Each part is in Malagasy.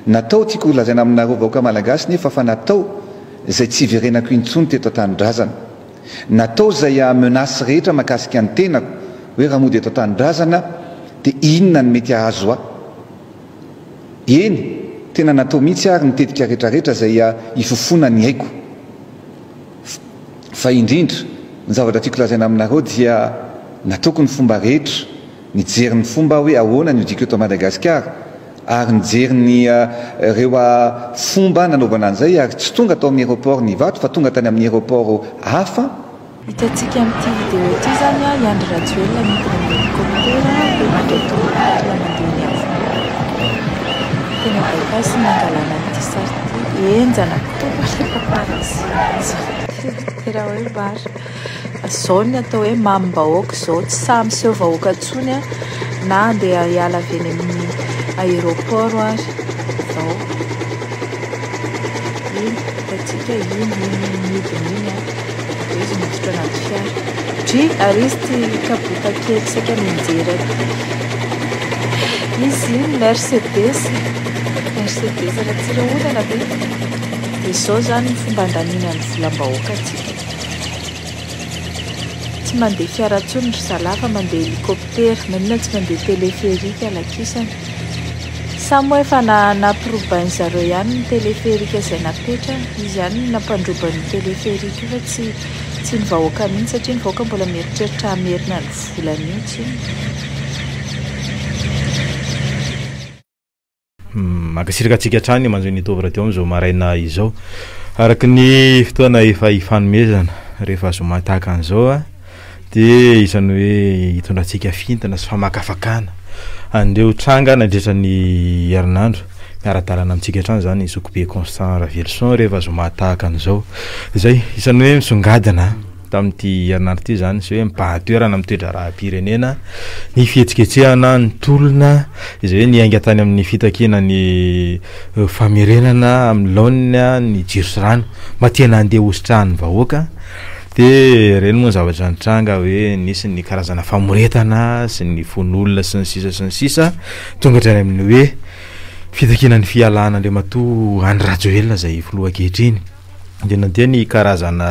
natao tiako lazaina aminareo vahoaka malagasy nefa fa natao zay tsy verenako intsony teto an-tanindrazana, natao zay menasy rehetra makasika ny tenako hoe raha mody eto an-tanindrazana dia inona ny mety ahazo eny tena natao mihitsy ary nitetika rehetrarehetra zay ifofona ny haiko. Fa indrindra ny zavatra tiako lazaina aminareo dia nataoko ny fomba rehetra, nijery ny fomba hoe ahoana ny odiko eto Madagasikara ary nijery ny reo fomba nanaovana an'izay ary tsy tonga atao amin'ny aéroport ny vato fa tonga tany amin'ny aéroport hafa. Hitantsika amin'ity vidéo ity zany Yandry Rajoelina midina amin'ny hélicoptère dia mandray mandeha tena bypass nangalana an'ity sary ity enjana tena hoe maro zao ny atao hoe mamim-bahoaka zao, tsy samy seho vahoaka ntsony na andeha hiala avy eny amin'ny aéroport ary zao iny hitantsika iny midina iny izy miditra anaty fiara dry ary izy ty kabota kely saika mijery izy Mercedes raha tsira olana be dia zao zany ny fomba andaniana ny volam-bahoaka atsika. Tsy mandeha fiara ntsony ry zalahy fa mandeha hélicoptère, manina tsy mandeha téléphérique alakisany. Samy hoe efa nampirobany zareo ihany ny téléphérique izay napetra, izy ihany nampandrobany ny téléphérique fa tsy ny vahoaka mihitsy satria ny vahoaka mbola mieritreritra amerina ny vola mihitsy. Makasiraka atsika hatrany manjo ny tovra teo amin'izao maraina izao araky ny fotoana efa ifanomezana rehefa azo matahaka an'izao dia isany hoe hitondratsika fintana sy famakafakana andeo tranga nandritra ny herinandro miara-dalana amintsika hatrany zany Sokobe Constant Ravelson rehefa azo matahaka an'izao izay isany hoe misongadina tamin'ity herinandro ity zany sy hoe mipahatoerana mitoetra raha-pirenena ny fihetsiketsehana ny tolona izay hoe niainga tany amin'ny fitakina ny famerenana amin'ny laonina ny jiro sy rano mba tena andeha hositrahany vahoaka dia reny moa zavatra nitranga hoe nisy ny karazana famoretana sy ny fon'olona sy ny sisa tonga hatrany amin'ny hoe fitakina ny fialana Andriamatoa Yandry Rajoelina zay filoha ankehitriny dia nandeha ny karazana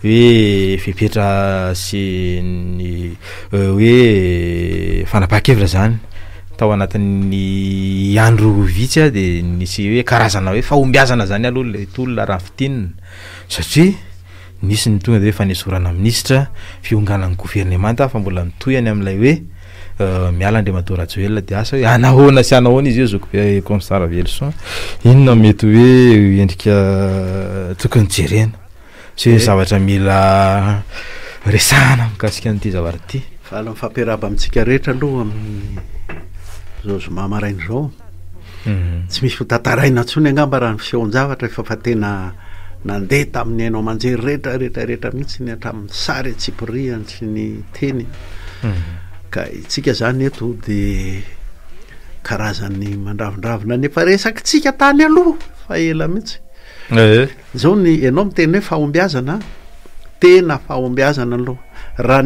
hoe fipetra sy ny hoe fanapahan-kevitra zany tao anatin'ny andro vitsy dia nisy hoe karazana hoe fahombiazana zany aloha le tolona rafitinina satria nisy ny tonga dia hoe fanesorana minisitra fionganan'ny gouvernemanta fa mbola nitoyany amin'ilay hoe miala Andriamatoa Rajoelina dia asa hoe anahoana sy anahoana izy io Sokobe Constant Ravelson inona mety hoe endrika tokony jerena sy zavatra mila resahana mikasika an'ity zavatra ity. Fa ala mifampiarahaba amintsika rehetra aloha amin'ny zao zoma maraina zao tsy misy fotantaraina ntsony angamba raha ny fisehoan-javatra fa tena nandeha tamin'ny hainao manjery rehetra mihitsy ny hatramin'ny sary tsipiriany sy ny teny ka itsika zany eto dia karazany mandravondravona nefa resakitsika tany aloha fa ela mihitsy zao ny ianao miteny hoe fahombiazana tena fahombiazana aloha raha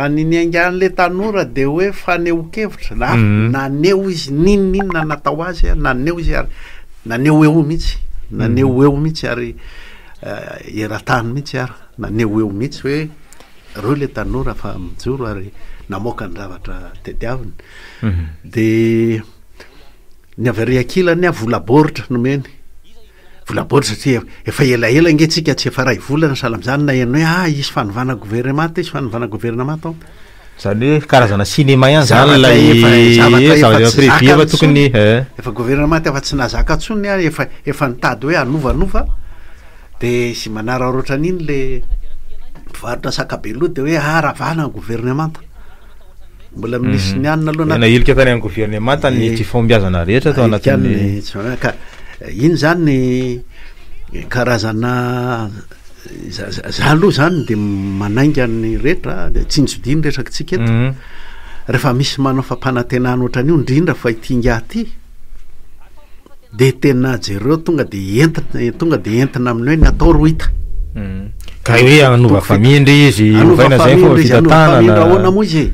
ny niaingan'le tanora dia hoe faneho-kevitra naneo izy ninona natao azy naneo izy ary naneo eo mihitsy ary era-tany mihitsy ary naneo eo mihitsy hoe reo le tanora fa mijoro ary namoaka ny zavatra tediavina dia ny avariakilany volaboritra nomeny volaboritra satria efa elaela ngetsika tsy efa ray volana salamizany na eno hoe isy fanovana gouvernemanta zany hoe karazana cinéma ihany zany lay tokony efa gouvernemanta efa tsy nazaka ntsony efa nitady hoe anovanova dia sy manararoatra an'iny le mpivarotra sakabeloha dia hoe ravana ny gouvernemanta mbola minisy ny anina aloha nailika tany amin'ny gouvernemanta ny tsy fahombiazana rehetra tao anatin'ny ka iny zany karazana za aloha zany dia manainga ny rehetra dia tsinjodiny resakitsika eto rehefa misy manao fampanantenana ohatrany io indrindra fa itinga ty dia tena jereo tonga dia entina amin'ny hoe ny atao ro hita ka hoe anova famindry izy ovaina zay fomba fitantanana ahoana moa izy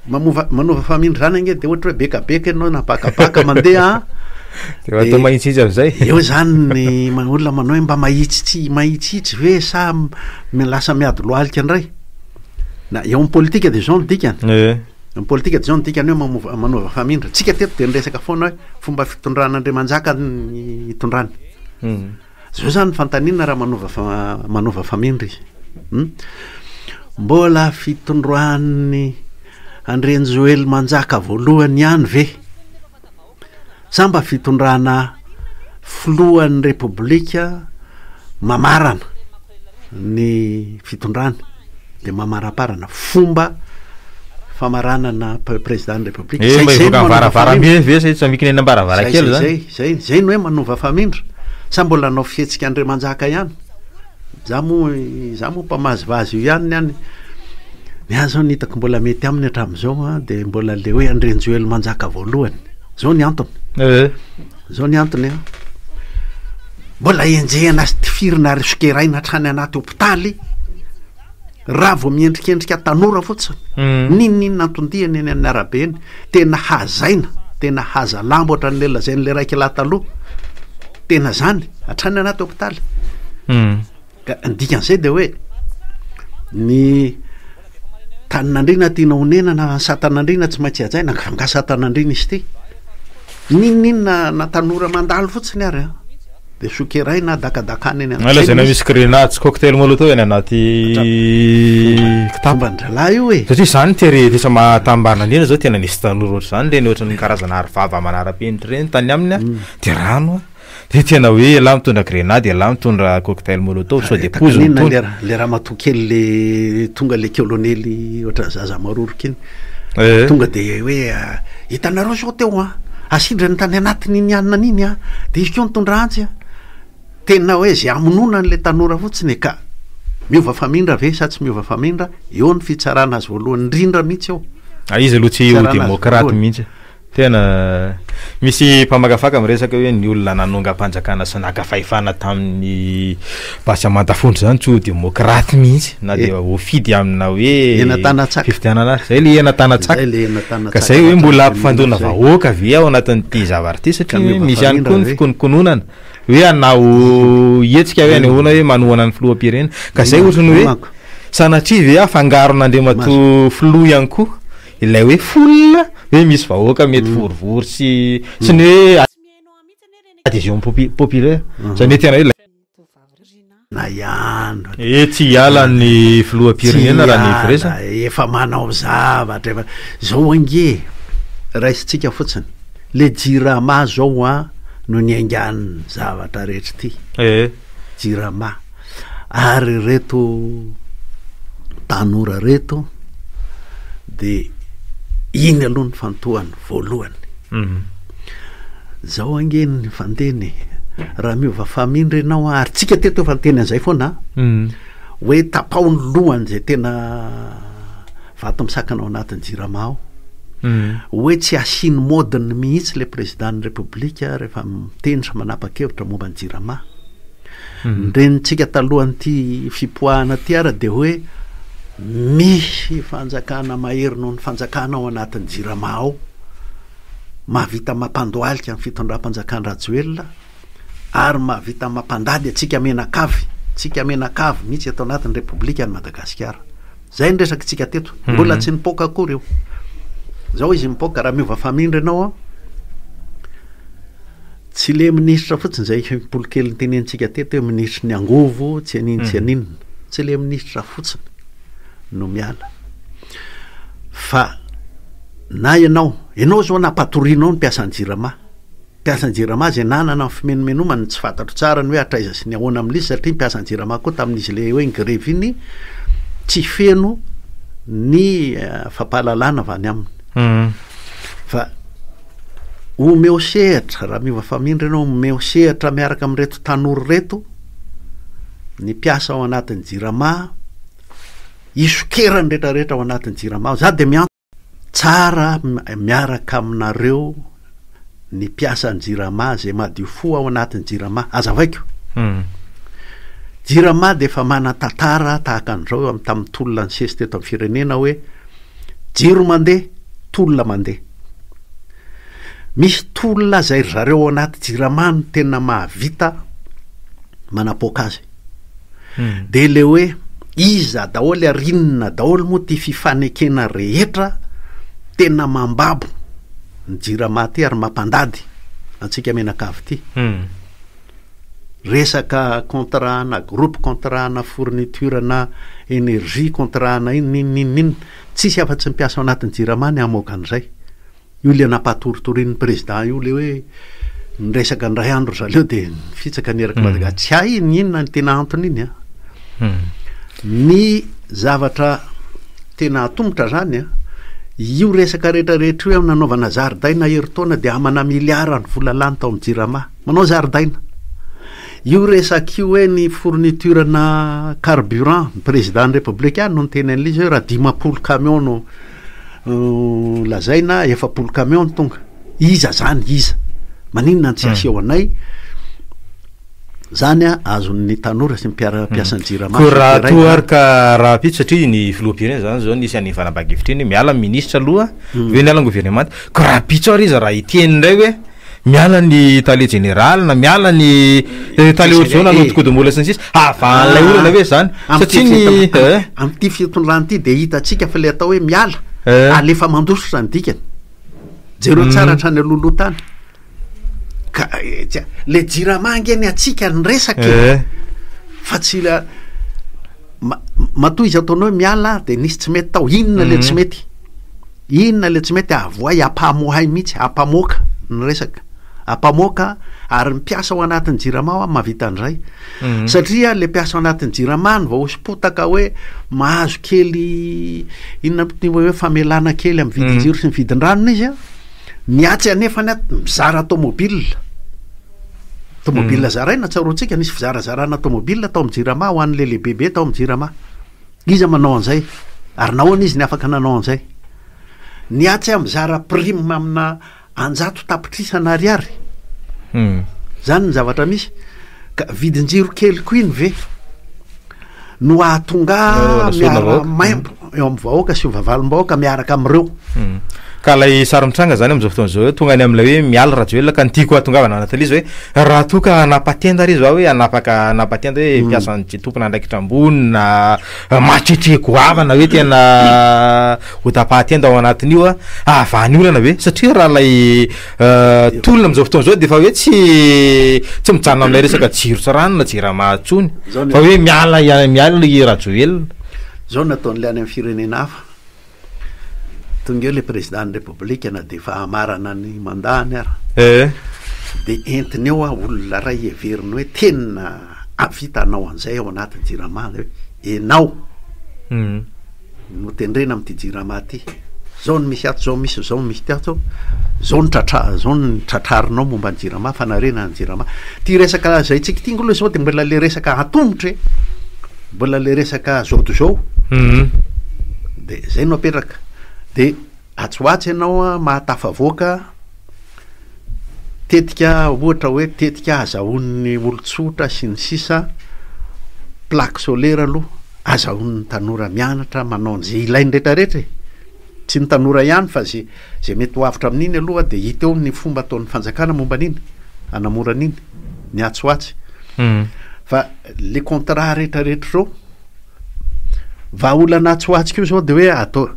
manova famindry zany ange de ohatra hoe bekabeka anao na bakabaka mandeha atao mahitsitsy am'izay eo zany ny olona manao hoe mba mahitsitsy ve sa lasa miady loalika andray na eo am politika de zao ny dikany politika de zao ny dikany hoe manova famindry tsika teto de niresaka foana hoe fomba fitondran'Andriamanjaka hitondrany zao zany fantanina raha manova famindry izy mbola fitondroan'ny Andrenjoely Manjaka voalohany ihany ve sa mba fitondrana filohan'ny repoblika mamarana ny fitondrany de mamaraparana fomba famaranana président de république varavarabe ve sa tsy mikina ambaravarakely zany zay ny hoe manova famindra sa mbola anao fihetsika Andriamanjaka ihany za moa mpamazivazy io ihany niany zao ny hitako mbola mety aminy hatramin'izao de mbola le hoe Andrenjoely Manjaka voalohany zao ny antony zao ny antony mbola enjehana azy tifirina ary sokeraina hatrany anaty hopitaly raha vao miendrikendrika tanora fotsiny ninninona antondihany eny amin'ny arabe eny tena hazaina tena haza lambo ohatran'le lazainy le raiky laha taloha tena zany hatrany anaty hopitaly ka ndikan'izay de hoe ny tanin'andrina tiana honena na satan'andrina tsy maintsy hajaina nga satan'andrina izy ty ninninona na tanora mandalo fotsiny ary de sokeraina dakadakana eny lazana misy grenade cocktail molotov eny anaty kitambandralahy io e satria zany tesa mahatambarina andrina zao tena nisy tanora ohatry zany reny ohatran'ny karazana arivava manara-penitry reny tany aminy de rano de tena hoe ela mitondra grenade ela mitondra cocktail molotov so de pozy le raha matokely le tonga le colonely ohatra zaza maroroka iny tonga de hoe hitanareo zao teo asidra ny tany anatiny iny anina an'iny de izy keo nitondra antsy tena hoe zay amonona n'le tanora fotsiny ka miova famindra ve sa tsy miova famindra eo ny fitsarana azy voalohany indrindra mihitsy eo izy aloha tsy demokraty mihitsy tena misy mpamakafaka miresaka hoe ny olona nanonga-panjakana sy nakafaifana tamin'ny Basiamantafondro zany tsy ho demokraty mihitsy na de ofidy amina hoe fifidianana zay le ena-tanatsaka ka zay hoe mbola ampifandona vahoaka ve ao anatin'ity zavatra ty satria misy ihany koa ny fikonikononana hoe anao hetsika hoe anyhoana hoe manohana ny filoham-pirenena ka zay ohatrany hoe sanatria ve afangaron'Andriamato filoha ihany koa ilay hoe folina hoe misy vahoaka mety vorivory sy ny hoe adhésion populaire zany hoe tena hoe na ihano tsy hiala ny filoham-pirenena raha ny firesa efa manao zavatra zao ange raisitsika fotsiny le jirama zao no ny aingan'ny zavatra rehetra ty jirama ary reto tanora reto de iny aloha ny fantohany voalohany zao angeny ny fandeny raha miova famindry ianao ary tsika teto fanteny an'izay foana hoe tapaony lohany zay tena vato misakana ao anatin'ny jirama ao hoe tsy asiny modiny mihitsy le président ny république rehefa mitendry manapa-kevitra momba ny jirama ndrenytsika talohan'ity fipoahana ty ara de hoe misy fanjakana mahery noho ny fanjakana ao anatin'ny jirama ao mahavita mampandoalika ny fitondram-panjakana Rajoelina ary mahavita mampandady atsika menakavy mihitsy atao anatin'ny repoblika ny Madagasikara zay ny resaky tsika teto mbola tsy nipoka akory eo zao izy mipoka raha miova famindry ianao tsy le ministra fotsiny zay polokely nytenentsika teto hoe ministry ny angovo tsy aniny tsy aninona tsy le ministra fotsiny no miala fa na ianao zao napatorianao ny mpiasan'ny jirama zay nanana ny fimenomenomany tsy fantatro tsara ny hoe atraiza sy ny ahoana amin'izy satria mpiasan'ny jirama koa tamin'izy le hoe grevy iny tsy feno ny fampahalalana avy any aminy fa omeo sehatra raha miova famindry ianao omeo sehatra miaraka amin'reto tanora reto ny mpiasa ao anatin'ny jirama isokerany rehetrarehetra ao anatin'ny jirama za de tsara miaraka aminareo ny mpiasan'ny jirama zay madio fo ao anatin'ny jirama azavaiko jirama de efa manan-tantara tahaka an'izao tamin'ny tolona ny sesy teto amin'ny firenena hoe jiro mandeha tolona mandeha misy tolona zay ry zareo ao anaty jiramano tena mahavita manapoaka azy de le hoe iza daholy arinina daholy moa ty fifanekena rehetra tena mambabo ny jirama ty ary mampandady antsika menakavy ty resaka contrat na groupe contrat na fourniture na énergie contrat na inin tsisy afa-tsy mipiasa ao anatin'ny jiramany amoaka an'izay io le nampatoritorian'ny président io le hoe ny resaka ndray andro zaleo de fitsaka neraky Madagasikara tsy hay ny inona ny tena antony iny ny zavatra tena atombotra zany io resaka rehetrarehetra io nanaovana zaridaina heritaona de amana miliara ny vola lany tao amin'ny jirama manao zaridaina io resaka io hoe ny fourniture na carburant ny président républicain no ny teny an'lizy hoe raha 10 camion no lazaina 7 camion tonga iza zany iza maninona tsy aseho anay zany azon'ny tanora sy mpiasany jirama ko raha toarika raha pitsy satria ny filoham-pirenena zany zao nisy any vanabakevitra iny miala ministre aloha hoe miala ny gouvernement ko raha pitsy ary izy raha iteny ndray hoe miala ny tale général na miala ny tale ohatr'izao na nodikodombola sy ny sisa avan'lay olana hoe zany satria ny am'ty fitondrany ty de hitatsika fa le atao hoe miala alefa mandositra ny dikany jereo tsara hatrany alolotany ka le jiramangeny atsika ny resaka fa tsy matoy izy ataonao hoe miala de nisy tsy mety tao inona le tsy mety avoay ampamohay mihitsy ampamoaka ny resaka ampamoaka ary mipiasa ao anatin'ny jirama mahavita an'izay satria le piasa ao anatin'ny jirama no vao hospotaka hoe mahazo kely inona hoe famelana kely amin'ny vidin-jiro sy ny vidin-dranona izy miatsy anefany mizara tomobile zaraina tsaroantsika nisy fizarazarana tomobile tao amin'ny jirama ho an'le lehibehibe tao amin'ny jirama iza manao an'izay ary nahoana izy ny afaka nanao an'izay niatsy mizara prime amina 100 tapitrisana ariary zany ny zavatra misy ka vidin-jiro kely ko iny ve no ahatonga miara maimbo eo amin'ny vahoaka sy vavalim-bahoaka miaraka amin'ireo ka lay saromitranga zany am'izao fotoana zao tonga any am'lay hoe miala rajoelona ka nitiko atongavana anatalizy hoe raha toka anapatenda ry zao hoe anapatenda hoe mpiasa ny tompona andraikitra ambony na matritre goavana hoe tena hotapatenda ao anatin'io avany olana hoe satria raha lay tolona am'izao fotoana zao de fa hoe tsy mijanona am'lay resaka jiro tsaranona jirama tsony fa hoe miala le rajoelona zao nataon'le any amin'ny firenena hafa tonga eo le président ny république na de fa amarana ny mandany ara de entiny eo olona ray everiny hoe tena avita anao an'izay ao anatin'ny jirama hoe enao no tendrena am'ty jirama ty zao ny misy ato zao misy zao misy ty ato zao ny tratrarinao momba ny jirama fanarena ny jirama ty resaka zay tsika ty ngolo zao de mbola le resaka atombotra mbola le resaka zao to zao de zay no apetraka de atsoatsy ianao mahatafavoaka tetika ohatra hoe tetika azahoan'ny olotsotra sy ny sisa plaque solaire aloha azahoan'ny tanora mianatra manao an'izay ilainy rehetrarehetra tsy ny tanora ihany fa zay mety ho avitra amin'iny aloha de hita eo ny fomba ataon'ny fanjakana momba an'iny anamoran'iny ny atsoatsy fa le contrat rehetrarehetra zao vahaolana atsoatsika io zao de hoe atao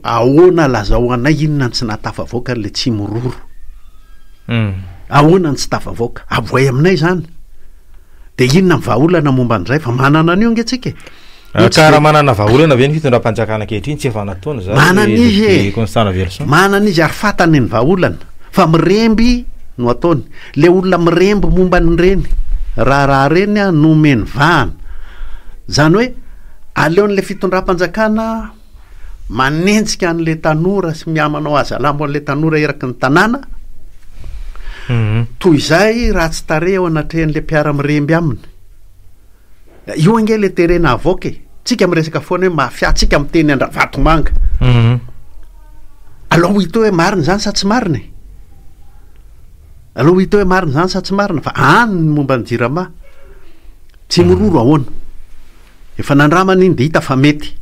ahoana lazahoanay inona ny tsy nahatafavoaka le tsy mororo ahoana ny tsy tafavoaka avoay aminay zany de inona ny vahaolana momba an'izay fa manana an'io nge ka raha manana vahaolana ve ny fitondram-panjakana kehitriny tsy efa nataona zany manana izy ary fatany ny vahaolana fa miremby no ataony le olona miremby momba ny reny raha reny nomeny vahana zany hoe aleon'le fitondram-panjakana manenjika an'le tanora sy miamanao aza lambo an'le tanora eraky ny tanàna toy izay raha tsy tare eo anatrehan'le mpiara miremby aminy io ange le terena avoaka tsika miresaka foana hoe mafiatsika miteny Andravatomanga aloha hita hoe marina zany sa tsy marina fa any ny momba ny jirama tsy mororo ahoana efa nandramana iny de hita fa mety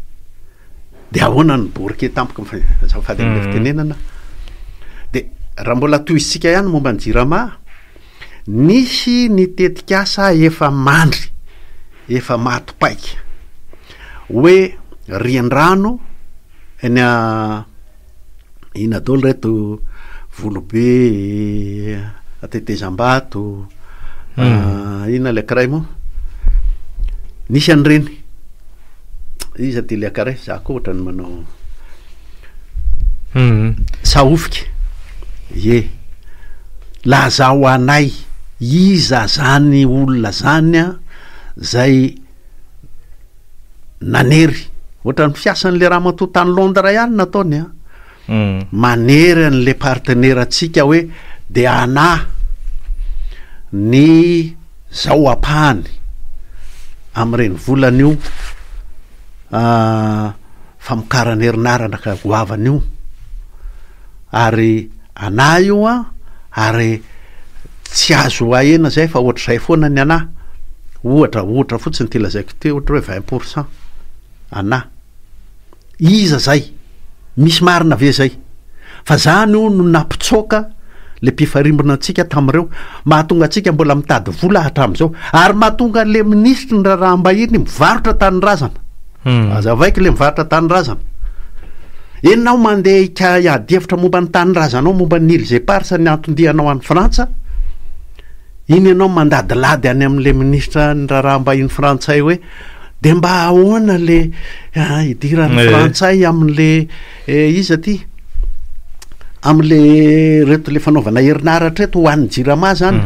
de ahoana ny borike tampoka fady am'le fitenenana de raha mbola toizitsika ihany momba ny jirama nisy nitetikasa efa mandry efa matopaika hoe riandrano eny ina dolo reto volobe atetezam-bato ina le akaray moa nisy an'ireny izy ty le akaray za koa ohatra ny manao saofika ye laza ho anay iza zany olona zany a zay nanery ohatra ny fiasan'le raha matotany londra ihany nataony a manery an'le partenera atsika hoe de ana ny zao apahany am'ireny volan'io famokarany herinarana ka goavany io ary ana io a ary tsy azo ahena zay fa ohatra zay foana ny ana ohatra fotsiny ty lazaiko ty ohatra hoe 20% ana iza zay misy marina ve zay fa zany io no nampitsoka le mpifarimbona atsika tam'ireo mahatonga atsika mbola mitady vola hatram'izao ary mahatonga le ministry ny raharaham-bahiny mivarotra tanyrazana azavaiko le mivarotra tanyrazana enao mandeha iady-hevitra momba ny tanyrazanao momba ny Île Éparse ny antondihanao any Frantsa iny ianao mandadilady any am'le ministra ny raharaham-bahiny frantsay hoe de mba ahoana le idiran'ny frantsay am'le iza ty am'le reto le fanaovana herinaratra reto ho an'ny jirama zany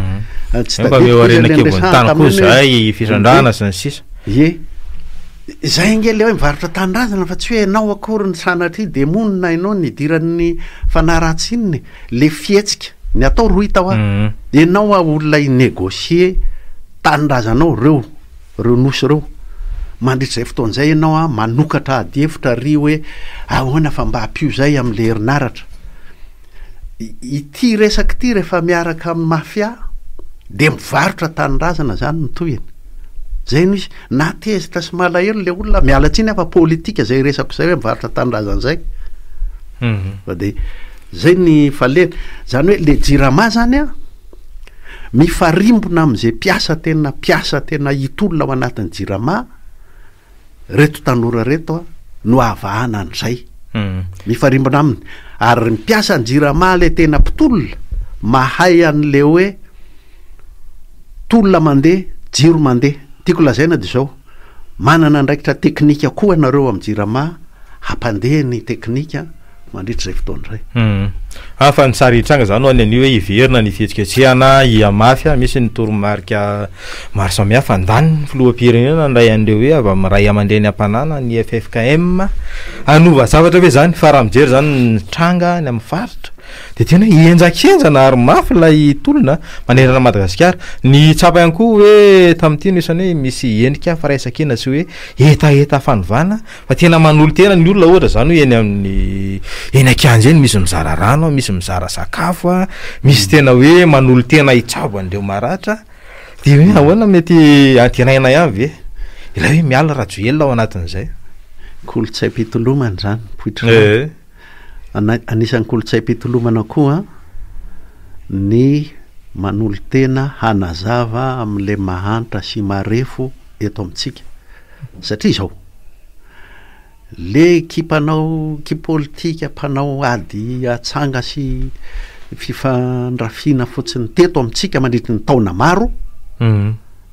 tsy zay fisandrana sy ny sisa ye zay ngely hoe mivarotra tanyrazana fa tsy hoe enao akory ny sanatry de monina ianao ny idiran'ny fanaratsinyny le fietsika ny atao roy tao a enao a olona inégocie tanyrazanao reo nosy reo mandritra zay fotoan'izay ianao a manokatra ady-hevitra ry hoe ahoana fa mba hampio zay am'le herinaratra ity resaky ty rehefa miaraka amin'ny mafia de mivarotra tanyrazana zany ny toyany zay no izy na tezitra sy malahelo le olona mialatsiny afa politika zay resako zay hoe mivarotra tanyrazana zay fa de zay ny falena zany hoe le jirama zany a mifarimbona am'izay piasa tena hitolona ao anatin'ny jirama reto tanora reto a no avahana an'izay mifarimbona aminy ary mipiasa ny jirama le tena mpitolona mahay an'le hoe tolona mandeha jiro mandeha tiako lazaina de zao manana ndraikitra teknika koa nareo amin'ny jirama hampandeha ny teknika mandritra zay fotoana zay fa ny sary hitranga zany ho any an'io hoe iverina ny fihetsiketsehana iamafia misy ny toromarika maro samihafa andany filoham-pirenena ndray an'ireo hoe avy amin'ny ray aman-dreny am-panana ny FFKM anova zavatra hoe zany fa raha mijery zany ny tranga ny amin'ny faritra de tena ienjakenjana ary mafy lay tolona manerana Madagasikara ny tsapa ihany koa hoe tamin'ity no isany hoe misy endrika fa raisakena sy hoe etaeta fanovana fa tena manolo tena ny olona ohatra zany hoe eny amin'ny eny akanjy eny misy mizara rano misy mizara sakafo a misy tena hoe manolo tena hitsabo an'ireo maratra de hoe ahoana mety antenaina ihany ve ilay hoe miala rajoelona ao anatin'izay kolotsay pitolomana zany poitra anisan'ny kolotsay pitolomana koa ny manolo tena hanazava am'le mahantra sy marefo eto amintsika satria zao le ekipanao politika mpanao ady atsanga sy fifandrafina fotsiny teto amintsika mandritry ny taona maro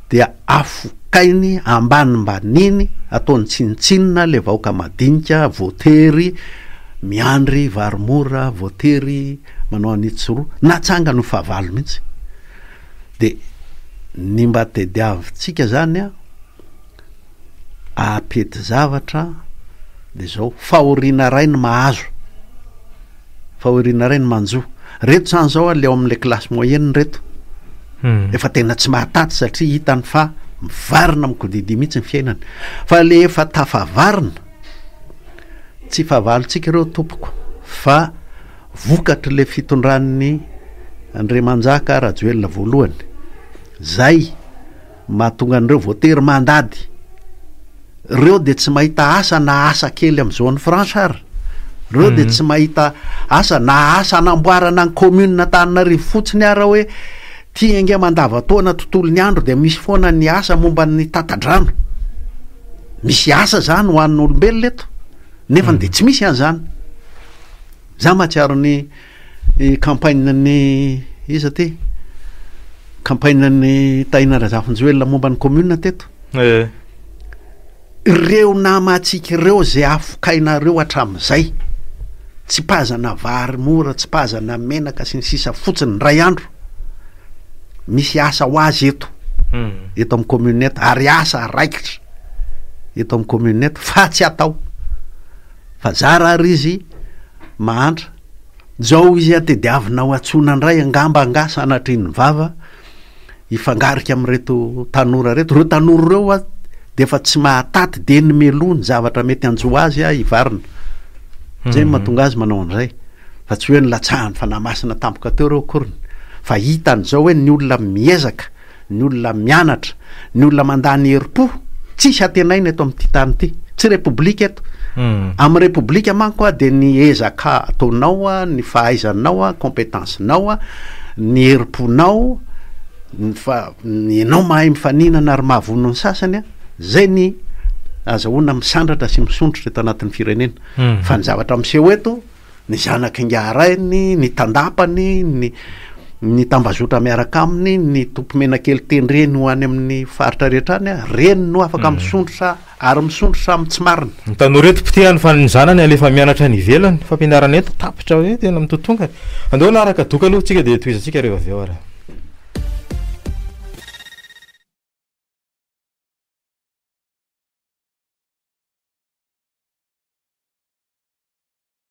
dia afokainy ambanimbaniny ataony tsinitsinina le vahoaka madinika voatery miandry varomora voatery manao anitsoroa natsanga no fahavalo mihitsy de ny mba tediavitsika zany a apety zavatra de zao fahoriana ray ny mahazo fahoriana ray ny manjo reto zany zao a le ao am'le klasy moyenne reto efa tena tsy mahataty satria hitany fa mivarina mikodidi mihitsy ny fiainany fa le efa tafavarina tsy fahavalontsika ireo tompoko fa vokatra le fitondran'ny Andriamanjaka Rajoelina voalohany zay mahatonga an'ireo voatery mandady reo de tsy mahita asa na asa kely am'izao ny fransa ary reo de tsy mahita asa na asa anamboarana ny commune Tananarivo fotsiny ara hoe tia inge mandavataona tontolo ny andro de misy foana ny asa momba ny tatadrano misy asa zany ho an'ny olombelona eto nefa de tsy misy an'izany za mahatsiaro ny campagne ny iza ty campagne ny Taina Razafinjoelona momba ny commune teto ireo namatsika ireo zay afokainareo hatramin'izay tsy pazana vary mora tsy pazana menaka sy ny sisa fotsiny ray andro misy asa ho azy eto eto amin'ny commune eto ary asa raikitra eto amin'ny commune eto fa tsy atao fa zara ary izy mahantra zao izy atediavinao atsona ndray angamba anga sanatriny vava ifangarika am'reto tanora reto reo tanora reo de efa tsy mahataty de ny melony zavatra mety anjo azy ivarina zay mahatonga azy manao an'izay fa tsy hoe ny latsahany fa namasina tampoka teo reo akoriny fa hitan'izao hoe ny olona miezaka ny olona mianatra ny olona mandany herim-po tsisy atenaina eto amin'ity tany ity tsy republika eto amin'ny republika manko de ny ezaka ataonao ny fahaizanao compétencenao ny herim-ponao ny enao mahay mifaninana ary mahavono ny sasany zay ny azahoana misandratra sy misondrotra eto anatin'ny firenena fa ny zavatra miseho eto ny zanaka ingarainy ny tandapany ny tambazotra miaraka aminy ny tompomenakely tendreny ho any amin'ny faritra rehetra any reny no afaka misondrotra ary misondrotra amin'ny tsy marina ny tanoreto pitehany fa ny zanany alefa mianatra ny ivelany fampianarana eto tapitra hoe tena mitotonga andeo naraka doka aloha tsika de toizatsika rehefa avy eo ara